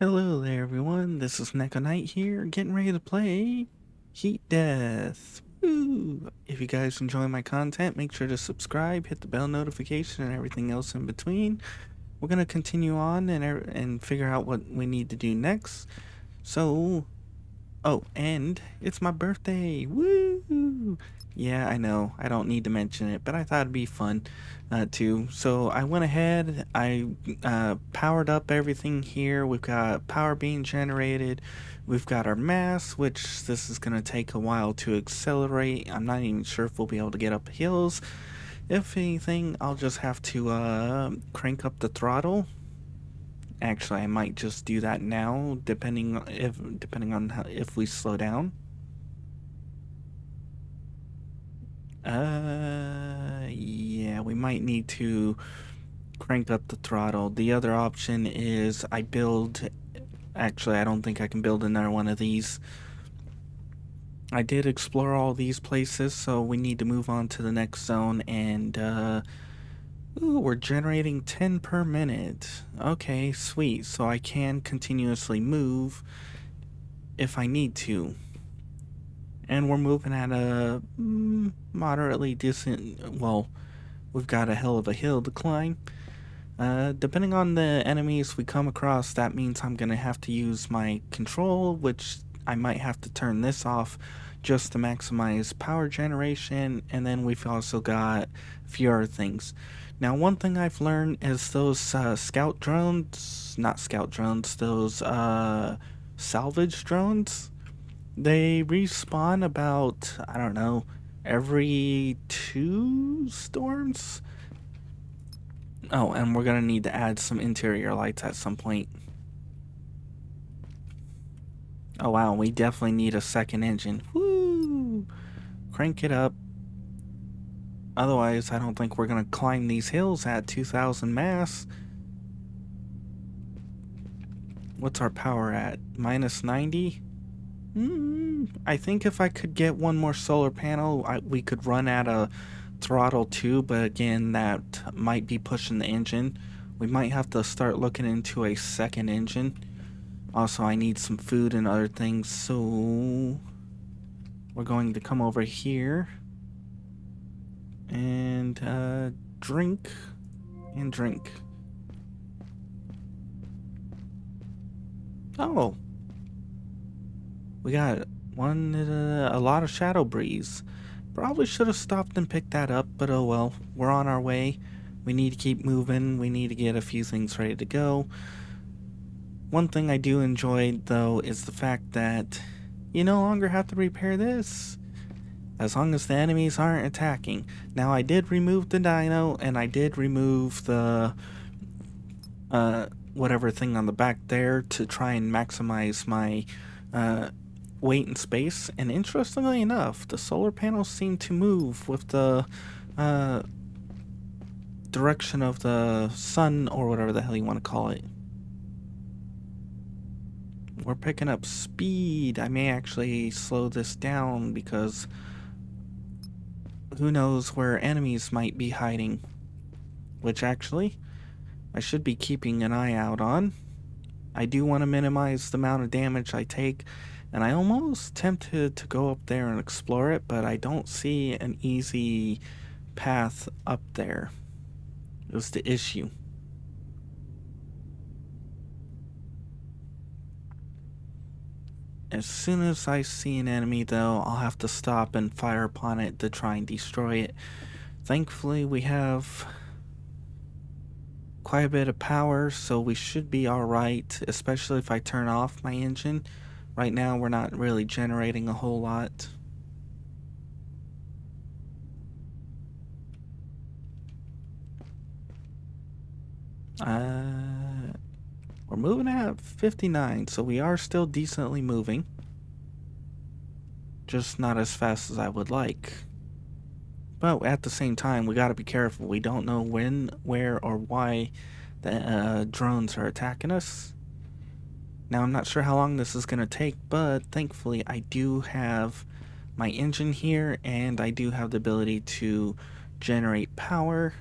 Hello there, everyone. This is Neko here, getting ready to play Heat Death. Woo! If you guys enjoy my content, make sure to subscribe, hit the bell notification, and everything else in between. We're gonna continue on and figure out what we need to do next. So, oh, and it's my birthday. Woo! Yeah, I know. I don't need to mention it, but I thought it'd be fun too. So I went ahead. I powered up everything here. We've got power being generated. We've got our mass, which this is going to take a while to accelerate. I'm not even sure if we'll be able to get up hills. If anything, I'll just have to crank up the throttle. Actually, I might just do that now, depending on if we slow down. Yeah, we might need to crank up the throttle. The other option is I build. Actually, I don't think I can build another one of these. I did explore all these places, so we need to move on to the next zone. And ooh, we're generating 10 per minute. Okay, sweet. So I can continuously move if I need to. And we're moving at a moderately decent. Well, we've got a hell of a hill to climb. Depending on the enemies we come across, that means I'm gonna have to use my control, which I might have to turn this off just to maximize power generation. And then we've also got a few other things. Now, one thing I've learned is those scout drones, not scout drones, those salvage drones, they respawn about, I don't know, every 2 storms. Oh, and we're gonna need to add some interior lights at some point. Oh wow, we definitely need a second engine. Woo! Crank it up. Otherwise, I don't think we're gonna climb these hills at 2,000 mass. What's our power at? Minus 90? I think if I could get one more solar panel, we could run at a throttle too, but again, that might be pushing the engine. We might have to start looking into a second engine. Also, I need some food and other things, so we're going to come over here and drink and drink. Oh, we got a lot of shadow breeze. Probably should have stopped and picked that up, but oh well, we're on our way. We need to keep moving. We need to get a few things ready to go. One thing I do enjoy, though, is the fact that you no longer have to repair this, as long as the enemies aren't attacking. Now, I did remove the dino, and I did remove the whatever thing on the back there to try and maximize my weight and space. And interestingly enough, the solar panels seem to move with the direction of the sun, or whatever the hell you want to call it. We're picking up speed. I may actually slow this down because who knows where enemies might be hiding. Which actually, I should be keeping an eye out on. I do want to minimize the amount of damage I take, and I almost tempted to go up there and explore it, but I don't see an easy path up there. Is the issue. As soon as I see an enemy, though, I'll have to stop and fire upon it to try and destroy it. Thankfully, we have quite a bit of power, so we should be alright, especially if I turn off my engine. Right now, we're not really generating a whole lot. We're moving at 59, so we are still decently moving. Just not as fast as I would like. But at the same time, we gotta be careful. We don't know when, where, or why the drones are attacking us. Now, I'm not sure how long this is gonna take, but thankfully I do have my engine here, and I do have the ability to generate power.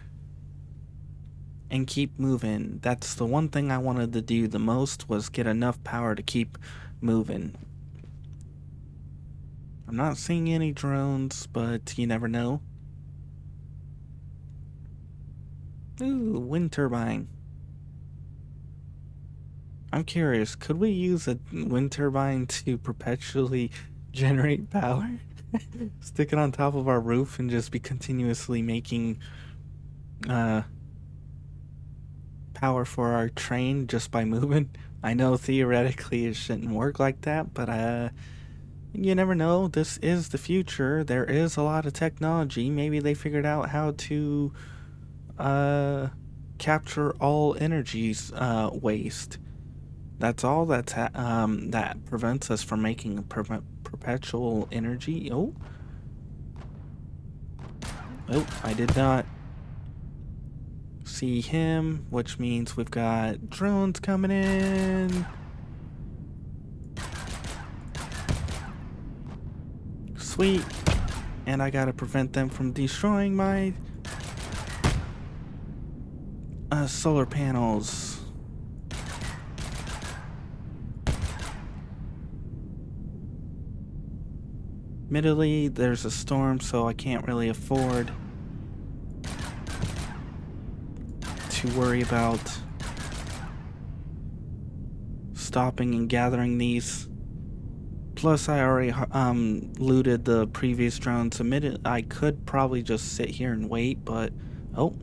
and keep moving. That's the one thing I wanted to do the most, was get enough power to keep moving. I'm not seeing any drones, but you never know. Ooh, wind turbine. I'm curious, could we use a wind turbine to perpetually generate power? Stick it on top of our roof and just be continuously making power for our train just by moving? I know theoretically it shouldn't work like that, but you never know. This is the future. There is a lot of technology. Maybe they figured out how to capture all energies waste. That's all that prevents us from making perpetual energy. Oh, I did not see him, which means we've got drones coming in. Sweet. And I gotta prevent them from destroying my solar panels. Admittedly, there's a storm, so I can't really afford to worry about stopping and gathering these. Plus, I already looted the previous drones. Admitted, I could probably just sit here and wait, but oh,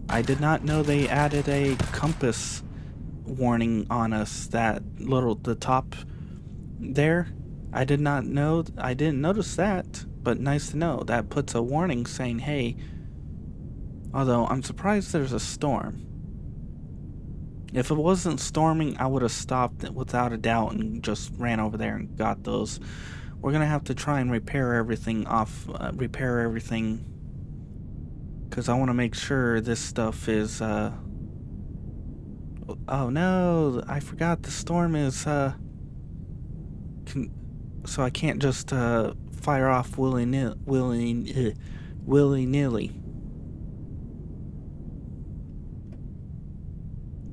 I did not know they added a compass warning on us. The top there. I did not know. I didn't notice that, but nice to know. That puts a warning saying, "Hey." Although I'm surprised there's a storm. If it wasn't storming, I would have stopped without a doubt and just ran over there and got those. We're gonna have to try and repair everything because I want to make sure this stuff is. Oh no! I forgot the storm is. So I can't just fire off willy nilly.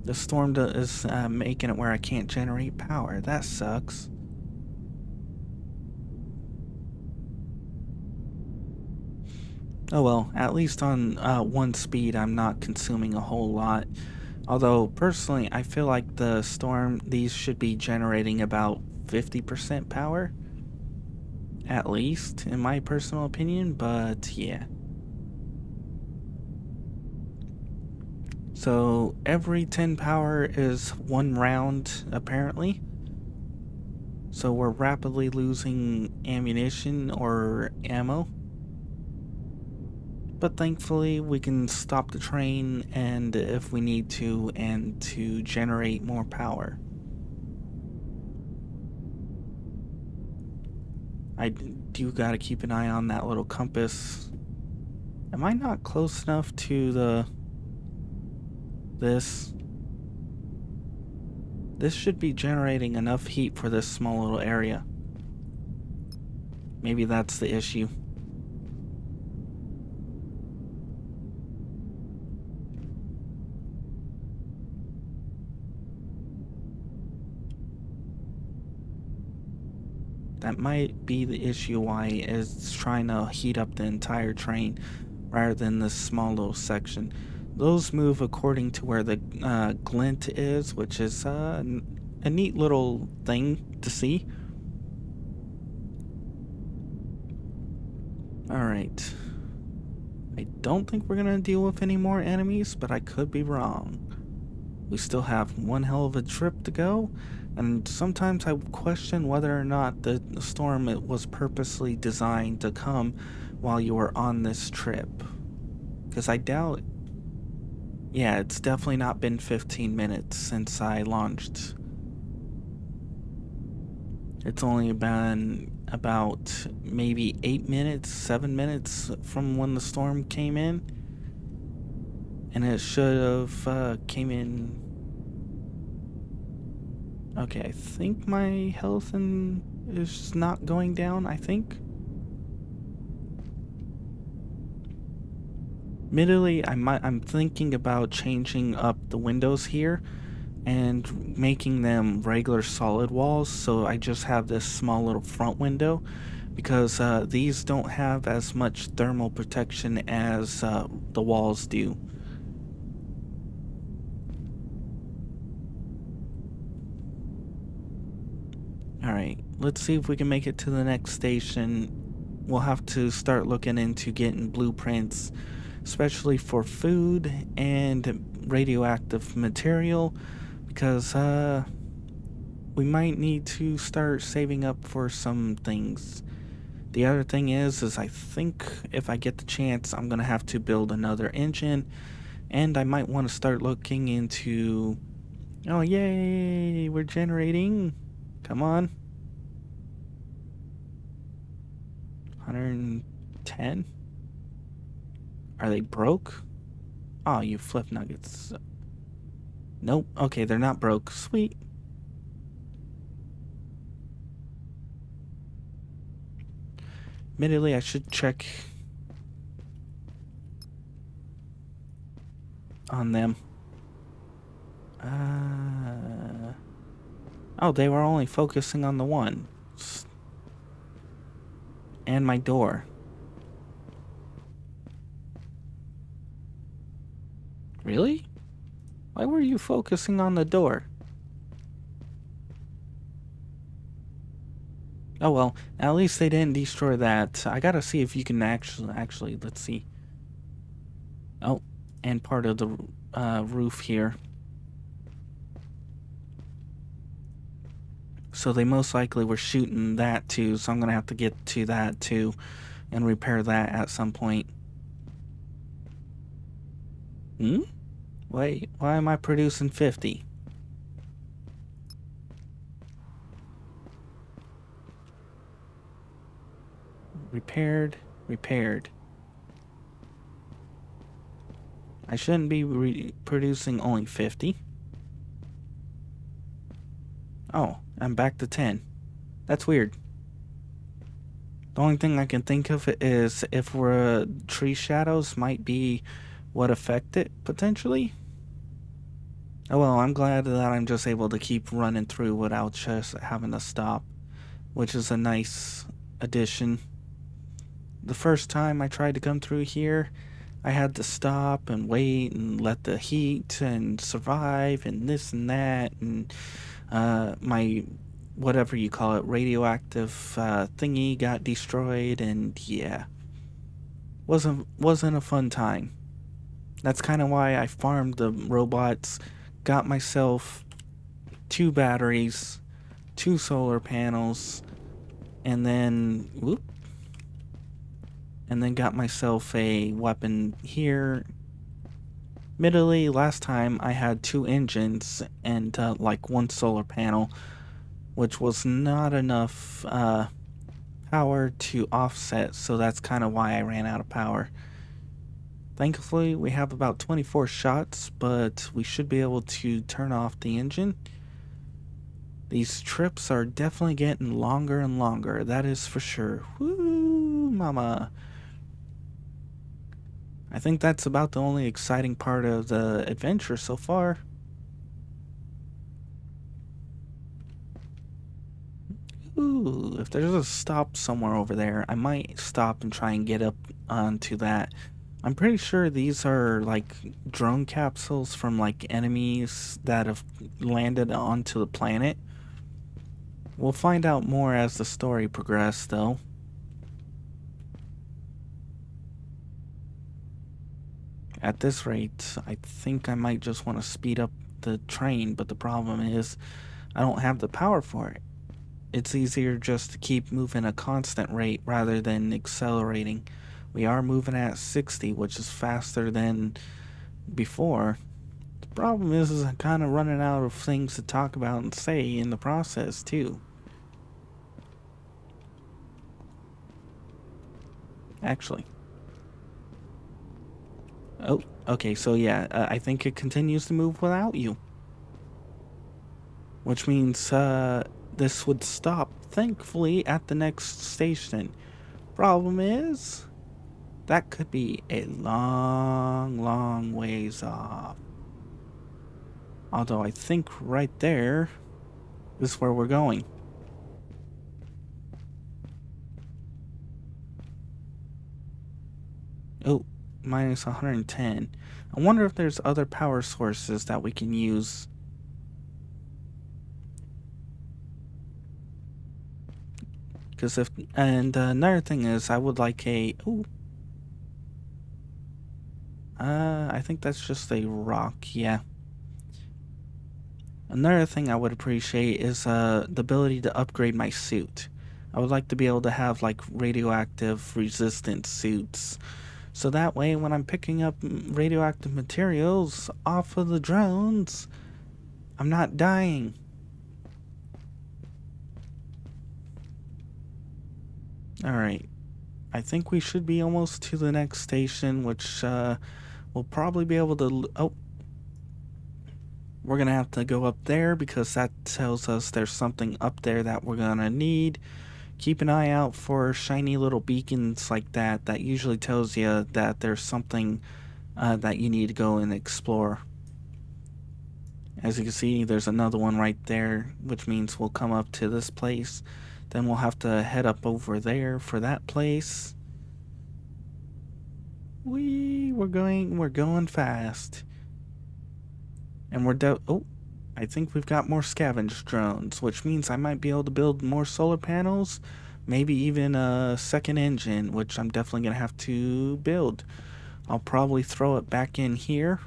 The storm is making it where I can't generate power. That sucks. Oh well, at least on 1 speed I'm not consuming a whole lot. Although, personally, I feel like these should be generating about 50% power. At least, in my personal opinion, but yeah. So every 10 power is 1 round, apparently. So we're rapidly losing ammunition or ammo. But thankfully we can stop the train and if we need to, and to generate more power. I do gotta keep an eye on that little compass. Am I not close enough to this? This should be generating enough heat for this small little area. Maybe that's the issue. That might be the issue why it's trying to heat up the entire train rather than this small little section. Those move according to where the glint is, which is a neat little thing to see. Alright. I don't think we're going to deal with any more enemies, but I could be wrong. We still have one hell of a trip to go, and sometimes I question whether or not the storm was purposely designed to come while you were on this trip. Because I doubt... Yeah, it's definitely not been 15 minutes since I launched. It's only been about maybe 8 minutes, 7 minutes from when the storm came in. And it should have came in... Okay, I think my health is not going down, I think. Admittedly, I'm thinking about changing up the windows here and making them regular solid walls, so I just have this small little front window because these don't have as much thermal protection as the walls do. Alright, let's see if we can make it to the next station. We'll have to start looking into getting blueprints, especially for food and radioactive material, because we might need to start saving up for some things. The other thing is I think if I get the chance, I'm gonna have to build another engine, and I might want to start looking into. Oh, yay! We're generating. Come on. 110. Are they broke? Oh, you flip nuggets. Nope. Okay, they're not broke. Sweet. Admittedly, I should check on them. Oh, they were only focusing on the one. And my door. Really? Why were you focusing on the door? Oh well, at least they didn't destroy that. I gotta see if you can actually, let's see. Oh, and part of the roof here. So they most likely were shooting that too, so I'm gonna have to get to that too and repair that at some point. Wait, why am I producing 50? Repaired. I shouldn't be producing only 50. Oh, I'm back to 10. That's weird. The only thing I can think of is if we're tree shadows might be what affect it, potentially. Oh well, I'm glad that I'm just able to keep running through without just having to stop, which is a nice addition. The first time I tried to come through here, I had to stop and wait and let the heat and survive and this and that, and my whatever you call it, radioactive thingy got destroyed, and yeah, wasn't a fun time. That's kind of why I farmed the robots, got myself 2 batteries, 2 solar panels, and then got myself a weapon here. Admittedly, last time I had 2 engines and like 1 solar panel, which was not enough power to offset, so that's kind of why I ran out of power. Thankfully, we have about 24 shots, but we should be able to turn off the engine. These trips are definitely getting longer and longer, that is for sure. Woo, mama. I think that's about the only exciting part of the adventure so far. Ooh, if there's a stop somewhere over there, I might stop and try and get up onto that. I'm pretty sure these are like drone capsules from like enemies that have landed onto the planet. We'll find out more as the story progresses, though. At this rate, I think I might just want to speed up the train, but the problem is I don't have the power for it. It's easier just to keep moving a constant rate rather than accelerating. We are moving at 60, which is faster than before. The problem is I'm kind of running out of things to talk about and say in the process, too. Actually. Oh, okay, so yeah, I think it continues to move without you. Which means this would stop, thankfully, at the next station. Problem is, That could be a long, long ways off. Although I think right there is where we're going. Oh, minus 110. I wonder if there's other power sources that we can use. Because if, and another thing is, I would like a, oh, I think that's just a rock, yeah. Another thing I would appreciate is the ability to upgrade my suit. I would like to be able to have like radioactive resistant suits. So that way, when I'm picking up radioactive materials off of the drones, I'm not dying. Alright. I think we should be almost to the next station, which we'll probably be able to. Oh, we're gonna have to go up there because that tells us there's something up there that we're gonna need. Keep an eye out for shiny little beacons like that. That usually tells you that there's something that you need to go and explore. As you can see, there's another one right there, which means we'll come up to this place. Then we'll have to head up over there for that place. We're going fast. And oh, I think we've got more scavenge drones, which means I might be able to build more solar panels, maybe even a second engine, which I'm definitely going to have to build. I'll probably throw it back in here,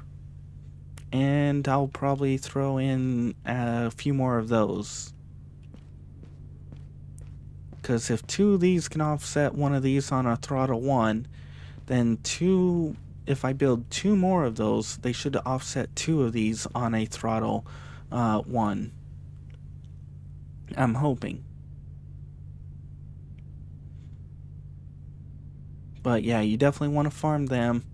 and I'll probably throw in a few more of those. Because if two of these can offset one of these on a throttle 1, then if I build two more of those, they should offset two of these on a throttle 1. I'm hoping. But yeah, you definitely want to farm them.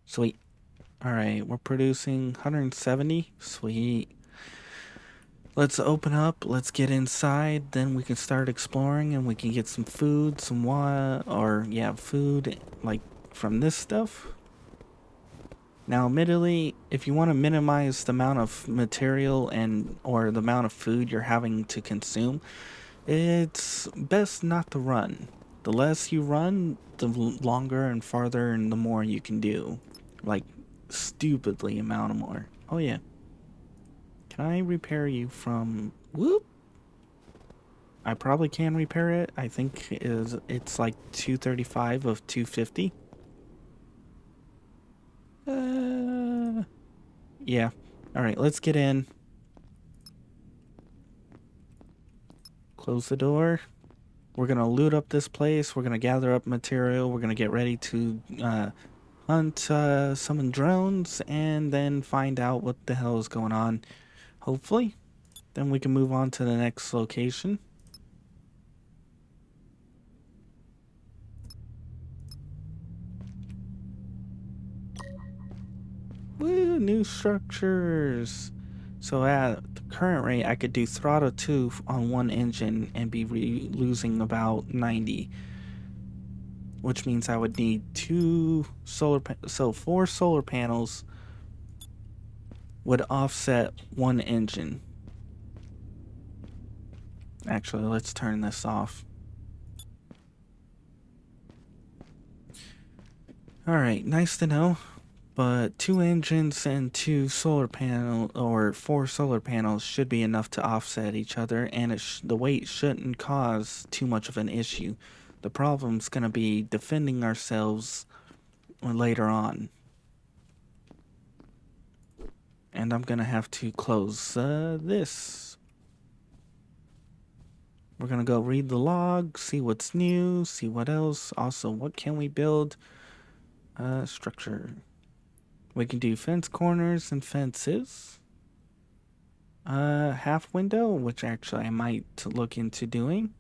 Sweet. Alright, we're producing 170. Sweet. Let's open up, let's get inside, then we can start exploring and we can get some food, some water, or yeah, food, like from this stuff. Now, admittedly, if you want to minimize the amount of material and or the amount of food you're having to consume, it's best not to run. The less you run, the longer and farther and the more you can do. Like, stupidly amount of more. Oh yeah. Can I repair you from... Whoop! I probably can repair it. I think it's like 235 of 250. Yeah. Alright, let's get in. Close the door. We're gonna loot up this place. We're gonna gather up material. We're gonna get ready to hunt summon drones and then find out what the hell is going on. Hopefully. Then we can move on to the next location. Woo, new structures. So at the current rate, I could do throttle 2 on one engine and be losing about 90. Which means I would need so 4 solar panels would offset one engine. Actually, let's turn this off. Alright, nice to know. But 2 engines and 2 solar panel or 4 solar panels should be enough to offset each other, and the weight shouldn't cause too much of an issue. The problem's gonna be defending ourselves later on. And I'm gonna have to close this. We're gonna go read the log, see what's new, see what else. Also, what can we build? Structure. We can do fence corners and fences. Half window, which actually I might look into doing.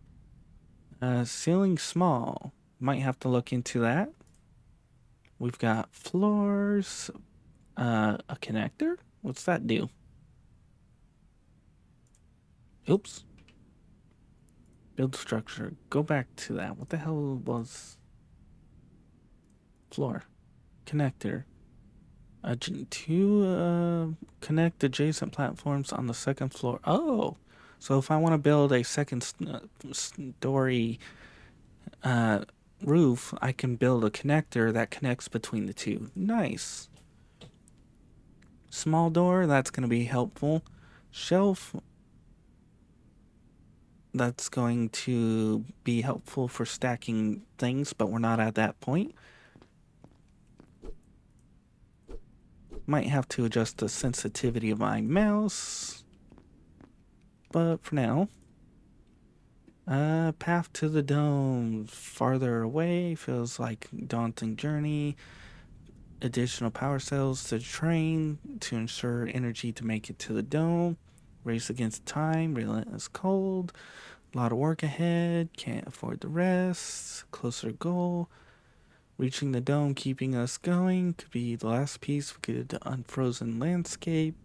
Ceiling small. Might have to look into that. We've got floors. A connector? What's that do? Oops. Build structure. Go back to that. What the hell was floor? Connector. Connect adjacent platforms on the second floor. Oh, so if I want to build a second story uh, roof, I can build a connector that connects between the two. Nice. Small door, that's going to be helpful. Shelf, that's going to be helpful for stacking things, but we're not at that point. Might have to adjust the sensitivity of my mouse. But for now, path to the dome. Farther away, feels like daunting journey. Additional power cells to train to ensure energy to make it to the dome. Race against time, relentless cold. A lot of work ahead, can't afford the rest. Closer goal. Reaching the dome, keeping us going. Could be the last piece. We get to unfrozen landscape.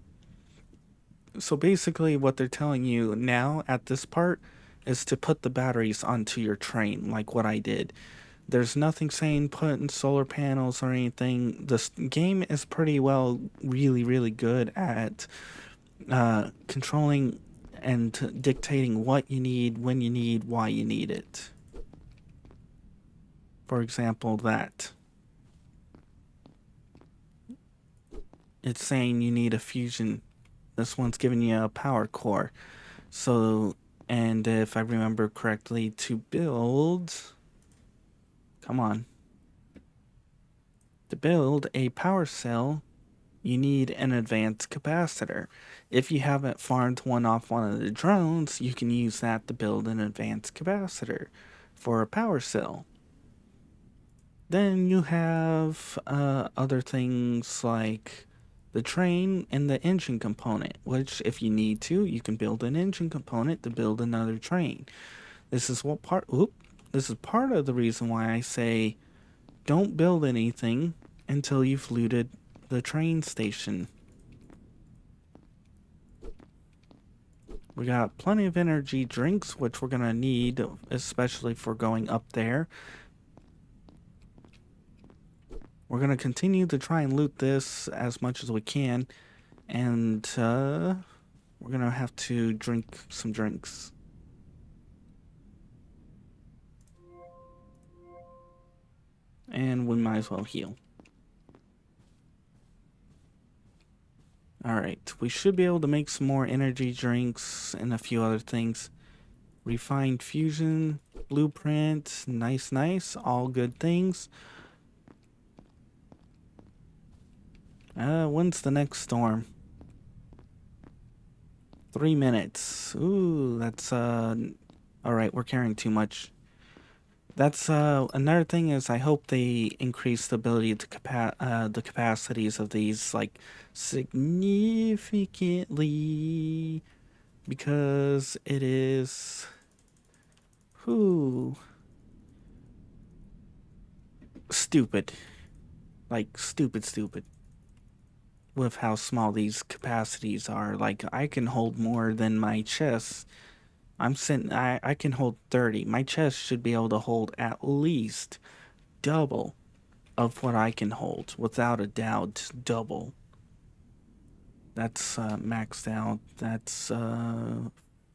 So basically, what they're telling you now at this part is to put the batteries onto your train, like what I did. There's nothing saying put in solar panels or anything. This game is pretty well, really, really good at controlling and dictating what you need, when you need, why you need it. For example, that. It's saying you need a fusion. This one's giving you a power core. So, and if I remember correctly, to build... Come on. To build a power cell, you need an advanced capacitor. If you haven't farmed one off one of the drones, you can use that to build an advanced capacitor for a power cell. Then you have other things like the train and the engine component, which if you need to, you can build an engine component to build another train. This is part of the reason why I say don't build anything until you've looted the train station. We got plenty of energy drinks, which we're going to need, especially for going up there. We're going to continue to try and loot this as much as we can. And we're going to have to drink some drinks. And we might as well heal. Alright, we should be able to make some more energy drinks and a few other things. Refined fusion, blueprint, nice, all good things. When's the next storm? 3 minutes. Ooh, that's, alright, we're carrying too much. That's, another thing is I hope they increase the ability to the capacities of these, like, significantly. Because it is... Stupid. Like, stupid. With how small these capacities are. Like, I can hold more than my chest. I can hold 30. My chest should be able to hold at least double of what I can hold. Without a doubt, double. That's maxed out. That's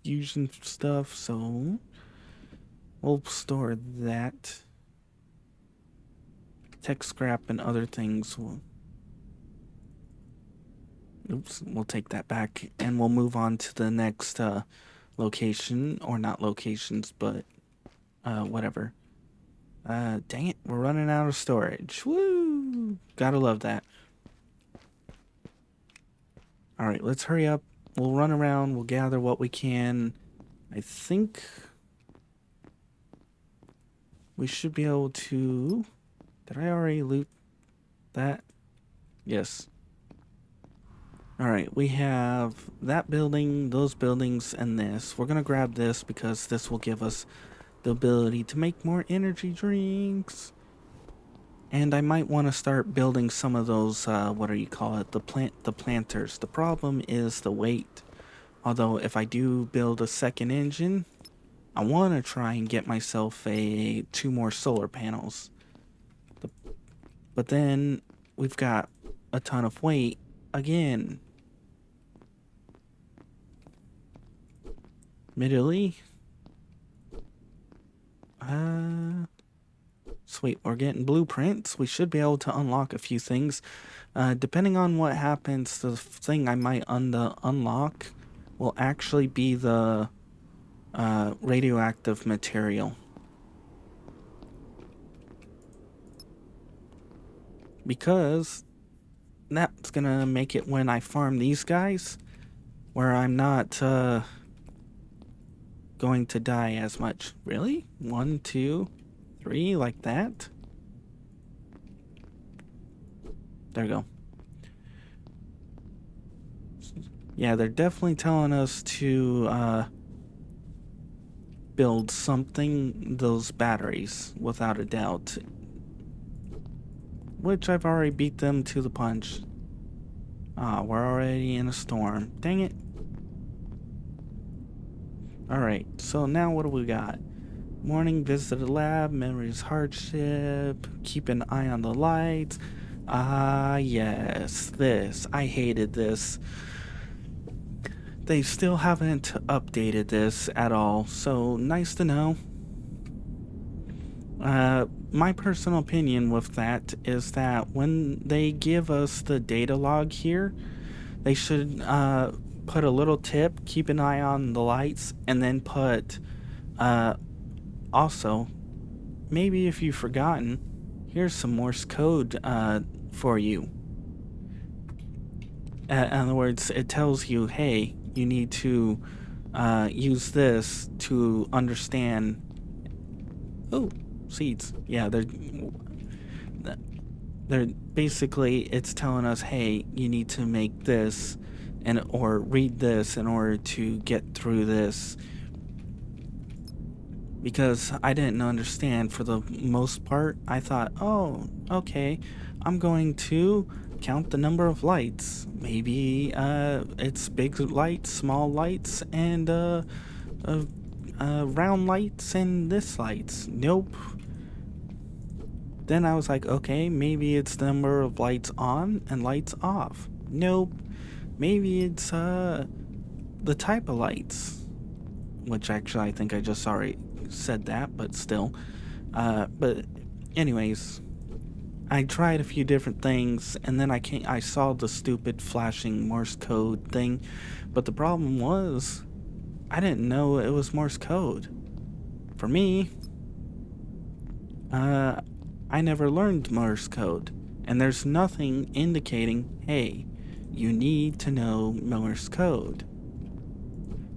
fusion stuff, so we'll store that. Tech scrap and other things will... Oops, we'll take that back, and we'll move on to the next location, or not locations, but whatever. Dang it, we're running out of storage. Woo! Gotta love that. Alright, let's hurry up. We'll run around, we'll gather what we can. I think we should be able to... Did I already loot that? Yes. Alright, we have that building, those buildings, and this. We're going to grab this because this will give us the ability to make more energy drinks. And I might want to start building some of those, what do you call it, the planters. The problem is the weight. Although if I do build a second engine, I want to try and get myself 2 more solar panels. But then we've got a ton of weight again. Admittedly, sweet, we're getting blueprints. We should be able to unlock a few things. Depending on what happens, the thing I might unlock will actually be the radioactive material. Because that's gonna make it when I farm these guys, where I'm not going to die as much. Really? 1, 2, 3, like that? There we go. Yeah, they're definitely telling us to build something, those batteries, without a doubt. Which I've already beat them to the punch. We're already in a storm. Dang it. Alright, so now what do we got? Morning, visit the lab, memories hardship, keep an eye on the lights. Yes, this. I hated this. They still haven't updated this at all, so nice to know. My personal opinion with that is that when they give us the data log here, they should put a little tip, keep an eye on the lights, and then put also, maybe if you've forgotten, here's some Morse code for you. In other words, it tells you, hey, you need to use this to understand. Oh, seeds. Yeah, they're basically, it's telling us, hey, you need to make this or read this in order to get through this. Because I didn't understand for the most part. I thought, oh, okay, I'm going to count the number of lights. Maybe it's big lights, small lights, and round lights and this lights. Nope. Then I was like, okay, maybe it's the number of lights on and lights off. Nope. Maybe it's the type of lights. Which actually I think I just already said that, but still. But anyways, I tried a few different things, and then I saw the stupid flashing Morse code thing. But the problem was, I didn't know it was Morse code. For me, I never learned Morse code, and there's nothing indicating, hey, you need to know Morse code.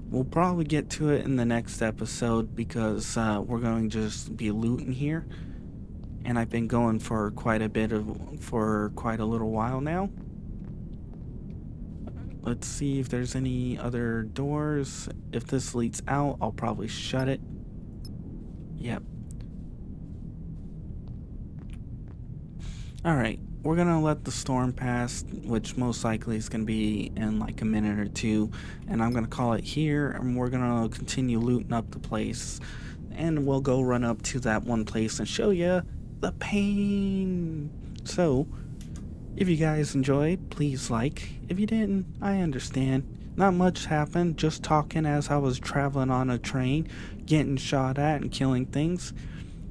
We'll probably get to it in the next episode because we're going to just be looting here, and I've been going for quite a little while now. Let's see if there's any other doors. If this leads out, I'll probably shut it. Yep. Alright, we're gonna let the storm pass, which most likely is gonna be in like a minute or two, and I'm gonna call it here, and we're gonna continue looting up the place, and we'll go run up to that one place and show you the pain. So, if you guys enjoyed, please like. If you didn't, I understand. Not much happened, just talking as I was traveling on a train, getting shot at and killing things.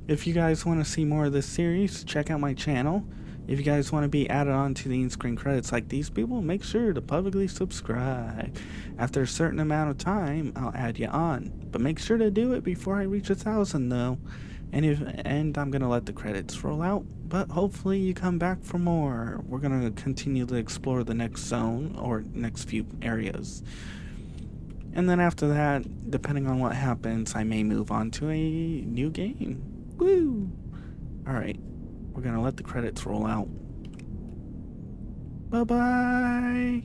If you guys want to see more of this series, check out my channel. If you guys want to be added on to the in-screen credits like these people, make sure to publicly subscribe. After a certain amount of time, I'll add you on. But make sure to do it before I reach 1,000 though. And I'm going to let the credits roll out, but hopefully you come back for more. We're going to continue to explore the next zone or next few areas. And then after that, depending on what happens, I may move on to a new game. Woo! Alright, we're gonna let the credits roll out. Bye-bye!